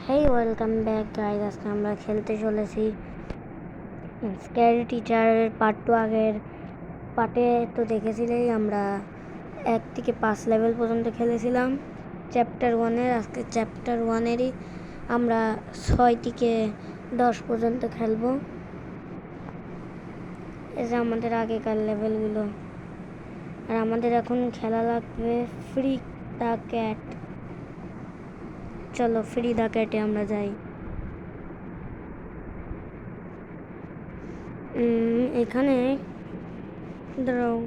হেই welcome back guys. আজকে আমরা খেলতে চলেছি স্ক্যারি টিচার পার্ট 2। আগের পার্টে তো দেখেছিলেই আমরা 1 থেকে 5 লেভেল পর্যন্ত খেলেছিলাম চ্যাপ্টার 1-এর। আজকে চ্যাপ্টার 1-এরই আমরা 6 থেকে 10 পর্যন্ত খেলবো। এই যে আমাদের আগেকার লেভেলগুলো। আর আমাদের এখন খেলা লাগবে ফ্রি দ্য ক্যাট। চলো ফ্রি দ্য ক্যাটে আমরা যাই। এখানে দাঁড়াও,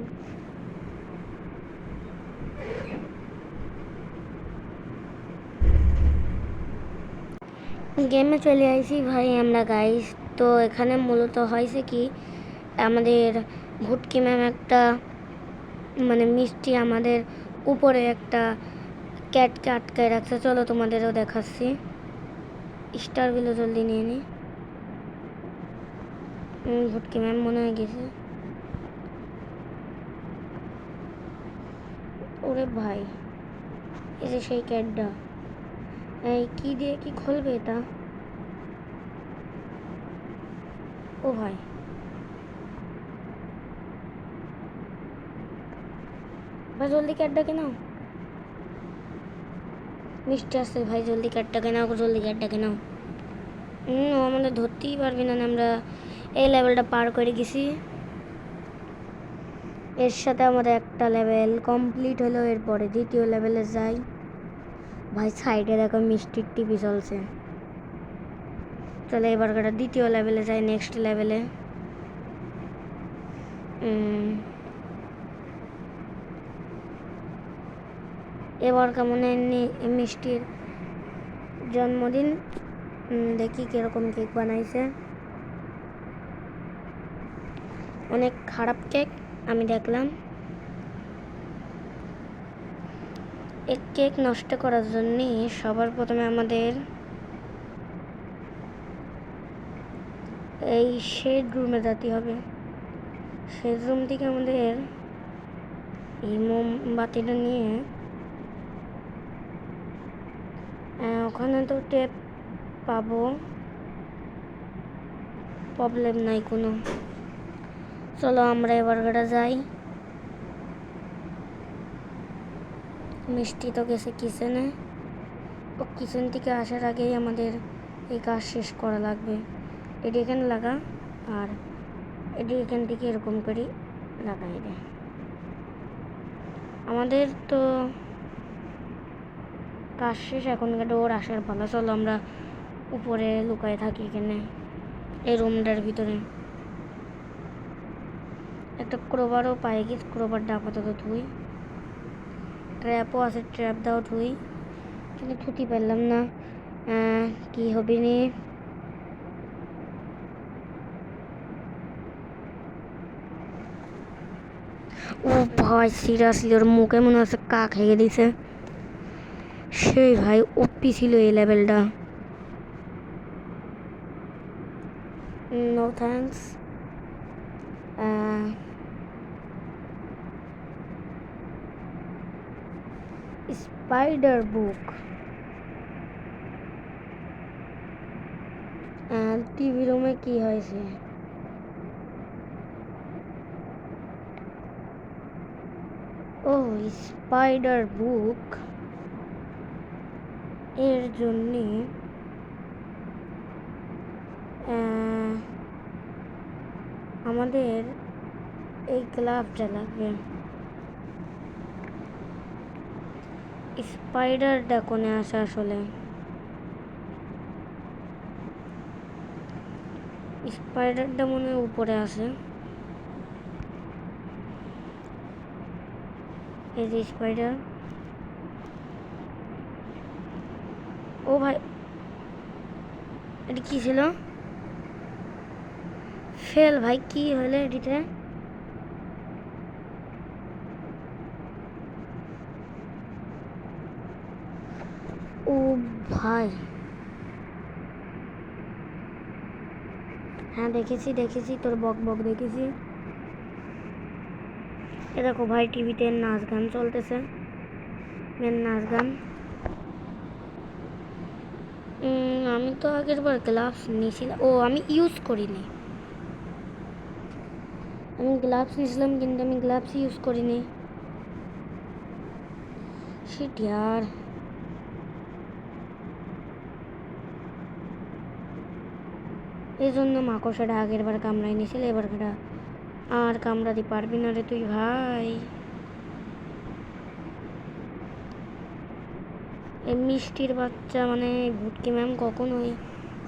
গেমে চলে আইছি ভাই আমরা গাইস। তো এখানে মূলত হয়েছে কি, আমাদের ভুটকি ম্যাম একটা মিষ্টি আমাদের উপরে একটা ক্যাটকে আটকায় রাখছে। চলো তোমাদেরও দেখাচ্ছি। স্টারগুলো জলদি নিয়ে নি। ভুটকি ম্যাম মনে হয়ে গেছে। ওরে ভাই, এই যে সেই ক্যাটটা, এই কি দিয়ে কি খুলবে এটা? ও ভাই, ভাই জলদি ক্যাটটাকে নাও। মিষ্টি আসছে ভাই, জলদি ক্যাটটাকে নাও, জলদি ক্যাটটাকে নাও। ও আমাদের ধরতেই পারবে না। আমরা এই লেভেলটা পার করে গেছি। এর সাথে আমাদের একটা লেভেল কমপ্লিট হলো। এরপরে দ্বিতীয় লেভেলে যাই। ভাই সাইডে দেখো মিষ্টির টিভি চলছে। চলে এবার দ্বিতীয় লেভেলে যাই, নেক্সট লেভেলে। এবার কেমন মিষ্টির জন্মদিন। দেখি কিরকম কেক বানাইছে। অনেক খারাপ কেক আমি দেখলাম। এই কেক নষ্ট করার জন্য সবার প্রথমে আমাদের এই শেড রুমে যেতে হবে। শেড রুম থেকে আমাদের এই মোমবাতিটা নিয়ে ওখানে তো টেপ পাবো, প্রবলেম নাই কোনো। চলো আমরা এবার যাই। মিষ্টি তো গেছে কিচেনে। ও কিচেন থেকে আসার আগেই আমাদের এই কাজ শেষ করা লাগবে। এটি এখানে লাগা, আর এটি এখান থেকে এরকম করে লাগাই দেয়। আমাদের তো কাজ শেষ, এখন ওর আসার পালা। চলো আমরা উপরে লুকায় থাকি এখানে, এই রুমটার ভিতরে। একটা ক্রোবারও পাই গেছি, ক্রোবারটা আপাতত থুই। ট্র্যাপও আছে, ট্র্যাপ দাও থুই, কিন্তু থুতি পারলাম না। কি হবে নি। ও ভাই সিরিয়াসলি ওর মুখে মনে হচ্ছে কাক খেয়ে দিছে। সেই ভাই ওপি ছিল এই লেভেলটা। No thanks. Spider book. TV রুমে কি হয়েছে? ও স্পাইডার বুক, এর জন্যে আমাদের এই গ্লাভটা লাগবে। স্পাইডারটা কোনে আসে আসলে? স্পাইডারটা মনে হয় উপরে আসে। এই যে স্পাইডার। ও ভাই, এটা কি ছিল? ফেল ভাই, কি হলো এটিতে? ও ভাই, হ্যাঁ দেখেছি তোর বক বক দেখেছি। এ দেখো ভাই, টিভিতে নাচ গান চলতেছে, মেন নাচ গান। আমি তো আগের বার গ্লাভস নিয়েছিলাম। ও আমি ইউজ করিনি। আমি গ্লাভস নিয়েছিলাম কিন্তু আমি গ্লাভস ইউজ করিনি। শিট यार। এই জন্য মাকড়সাটা আগের বার কামড়াই নিয়েছিল, এবার আর কামড়াতে পারবি না রে তুই ভাই। এই মিষ্টির বাচ্চা মানে ভুটকি ম্যাম কখন ওই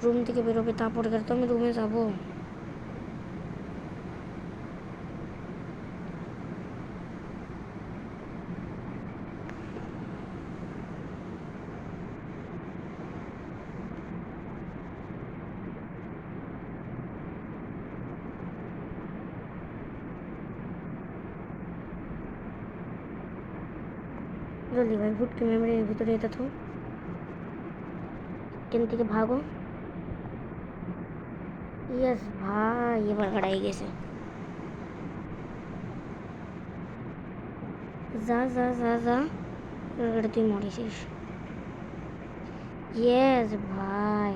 রুম থেকে বেরোবে, তারপরে তো আমি রুমে যাবো। জলদি ভাই, ভুটকি ম্যামের এর ভিতরে এটা তো ট্রেন থেকে ভাগো। ইয়েস ভাই, এবার গাড়াই গেছে। যা যা যা যা, এটা তুই মরেছিস। ইয়েস ভাই,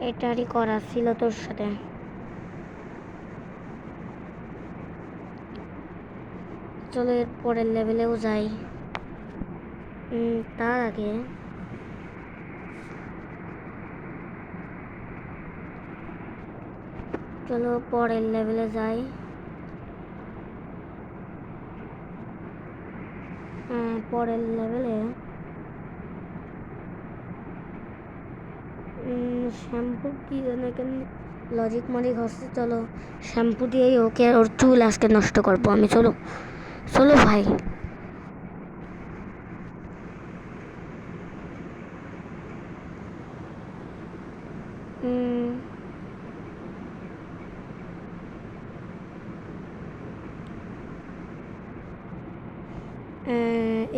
এটারই করা ছিল তোর সাথে। চলো এর পরের লেভেলেও যাই। তার আগে চলো পরের লেভেলে যাই। পরের লেভেলে শ্যাম্পু কি জানে কেন লজিক মারি ঘষছে। চলো শ্যাম্পু দিয়েই ওকে ওর চুল আজকে নষ্ট করবো আমি। চলো চলো ভাই।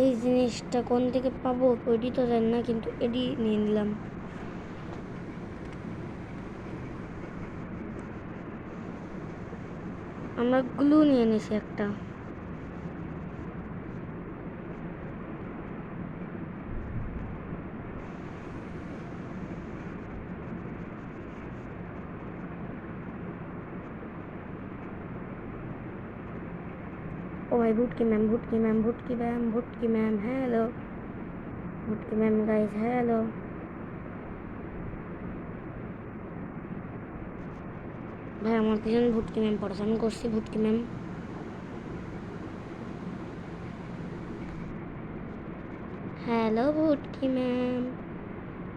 এই জিনিসটা কোন থেকে পাবো ওইটি তো জানি না, কিন্তু এটি নিয়ে নিলাম। আমরা গ্লু নিয়ে নিছি একটা। ও ভাই, ভুটকি ma'am ভুটকি ma'am ভুটকি ma'am ভুটকি ma'am hello ভুটকি ma'am guys hello. ভাই আমার পিছনে ভুটকি ম্যাম পড়াশোনা আমি করছি। ভুটকি ম্যাম হ্যালো, ভুটকি ম্যাম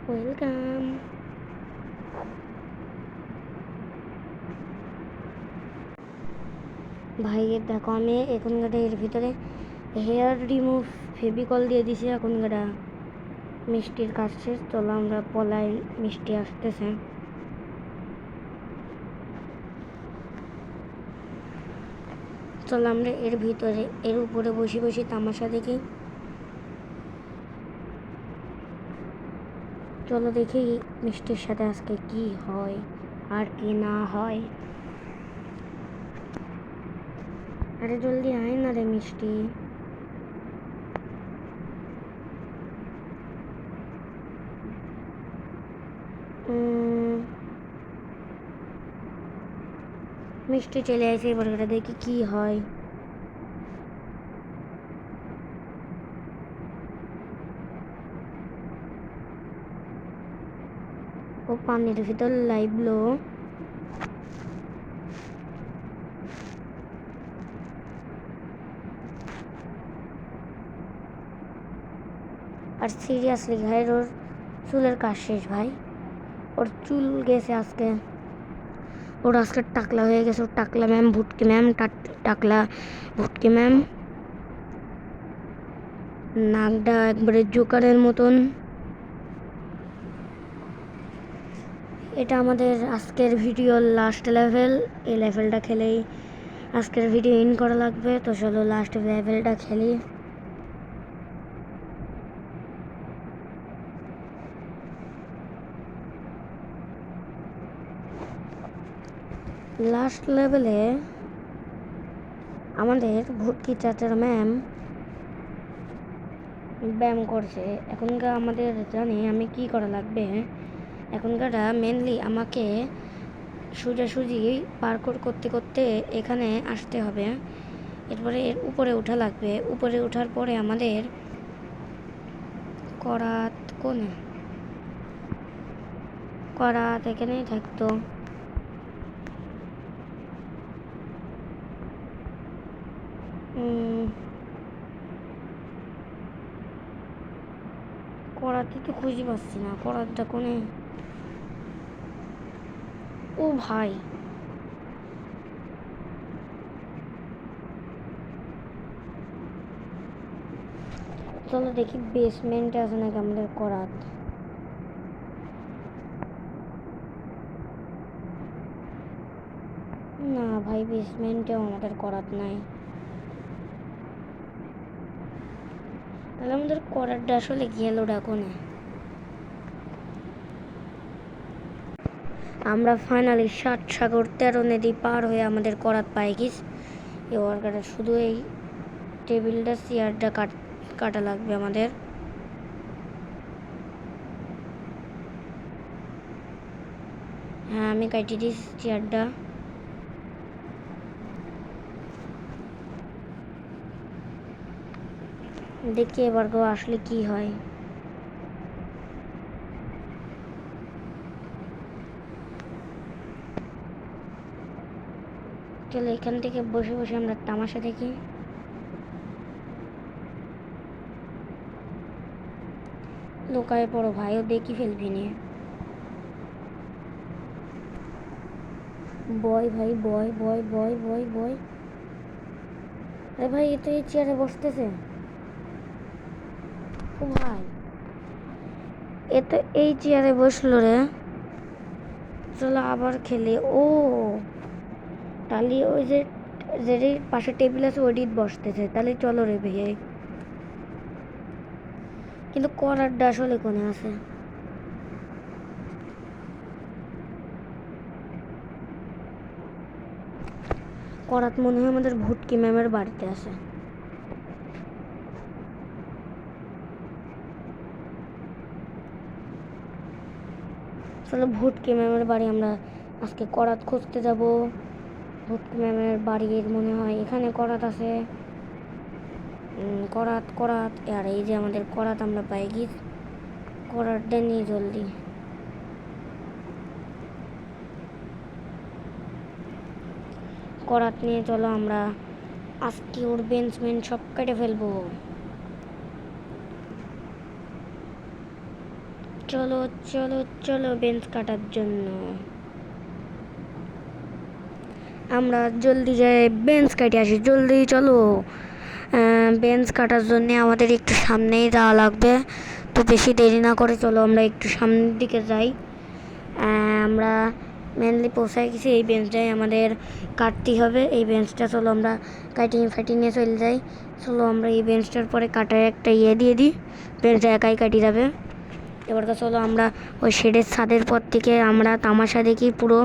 ওয়েলকাম। ভাই দেখো আমি এখন এর ভিতরে হেয়ার রিমুভ ফেভিকল দিয়ে দিছি। এখন মিষ্টির কাজ শেষ। চলো আমরা পলাই, মিষ্টি আসতেছে। চলো আমরা এর ভিতরে এর উপরে বসে বসে তামাশা দেখি। চলো দেখি মিষ্টির সাথে আজকে কি হয় আর কি না হয়। আরে জলদি আয় না রে মিষ্টি। মিষ্টি চলে আসে, এবার দেখি কি হয়। ও পানির ভিতর লাইভলো। আর সিরিয়াসলি ভাই ওর চুলের কাজ শেষ ভাই। ওর চুল গেছে আজকে, ওর আজকে টাকলা হয়ে গেছে। ওর টাকলা ম্যাম ভুটকি ম্যাম টাকলা ভুটকি ম্যাম নাকটা একবারে জোকারের মতন। এটা আমাদের আজকের ভিডিওর লাস্ট লেভেল। এই লেভেলটা খেলেই আজকের ভিডিও ইন করা লাগবে। তো চলো লাস্ট লেভেলটা খেলি। লাস্ট লেভেলে আমাদের ভুটকি চাচার ম্যাম ব্যায়াম করছে। এখনকার আমাদের জানি আমি কি করা লাগবে। এখনকার মেনলি আমাকে সোজাসুজি পার্কোর করতে করতে এখানে আসতে হবে। এরপরে এর উপরে ওঠা লাগবে। উপরে ওঠার পরে আমাদের করাত কোনে, করাত এখানেই থাকতো। করাতে তো খুঁজে পাচ্ছি না, করাতটা কোনে। ও ভাই, চলো দেখি বেসমেন্টে আছে নাকি আমাদের করাত। না ভাই, বেসমেন্টেও আমাদের করাত নাই। তাহলে আমাদের করাতটা আসলে গেলটা কোনে। আমরা ফাইনালি 7 সাগর 13 নদী পার হয়ে আমাদের করাত পাই গিস। এবার শুধু এই টেবিলটা চেয়ারটা কাটা লাগবে আমাদের। হ্যাঁ, আমি কাটি দিয়েছি চেয়ারটা। দেখি এবার গো আসলে কি হয়। চলো এখান থেকে বসে বসে আমরা তামাশা দেখি। লুকায় পড়ো ভাই, ও দেখি ফেলবি নি। বয় ভাই, বয় বয় বয় বয় বয়। আরে ভাই, এ তো এই চেয়ারে বসতেছে। ও ভাই, এ তো এই চেয়ারে বসলো রে। চলো আবার খেলি। ও তাহলে ওই যে যে পাশে টেবিল আছে ওইটি বসতেছে। তাহলে চলো রে ভাই। কিন্তু করারটা আসলে কোনে আছে। করাত মনে হয় আমাদের ভুটকি ম্যামের বাড়িতে আছে। চলো ভুটকি ম্যামের বাড়ি আমরা আজকে করাত খুঁজতে যাব। ভুটকি ম্যামের বাড়ির মনে হয় এখানে করাত আছে। করাত করাত, আর এই যে আমাদের করাত আমরা পাই গিয়ে। করাতটা নিয়ে জলদি। করাত নিয়ে চলো আমরা আজকে ওর বেঞ্চমেন্ট সব কেটে ফেলবো। চলো চলো চলো বেঞ্চ কাটার জন্য আমরা জলদি যাই বেঞ্চ কাটে আসি। জলদি চলো। বেঞ্চ কাটার জন্য আমাদের একটু সামনেই যাওয়া লাগবে। তো বেশি দেরি না করে চলো আমরা একটু সামনের দিকে যাই। আমরা মেনলি পৌঁছায় গেছি। এই বেঞ্চটাই আমাদের কাটতে হবে। এই বেঞ্চটা চলো আমরা কাটিয়ে ফাটিয়ে চলে যাই। চলো আমরা এই বেঞ্চটার পরে কাটায় একটা ইয়ে দিয়ে দিই। বেঞ্চটা একাই কাটি যাবে। এবার চলো আমরা ওই শেডের ছাদের পর থেকে আমরা তামাশা দেখি পুরো।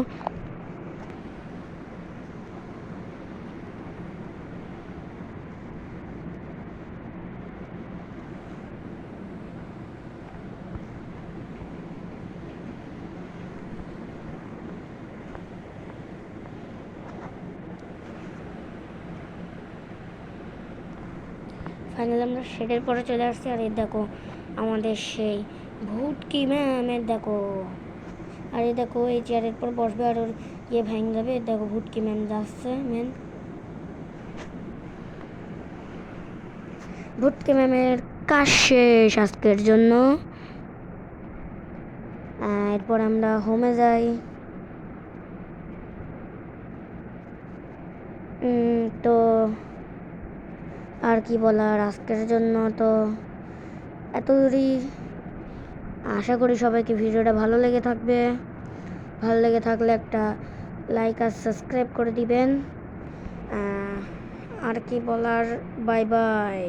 ফাইনালি আমরা শেডের পরে চলে আসছি। আর এই দেখো আমাদের সেই ভুটকি ম্যামের দেখো। আর এই দেখো এই চেয়ারের পর বসবে আর ওর ইয়ে ভেঙে যাবে। দেখো ভুটকি ম্যাম যাচ্ছে। ভুটকি ম্যামের কাজ শেষ আজকের জন্য। এরপর আমরা হোমে যাই। তো আর কি বলার, আজকের জন্য তো এত দূরই। আশা করি সবাইকে ভিডিওটা ভালো লেগে থাকবে। ভালো লেগে থাকলে একটা লাইক আর সাবস্ক্রাইব করে দিবেন। আর কি বলার, বাই বাই।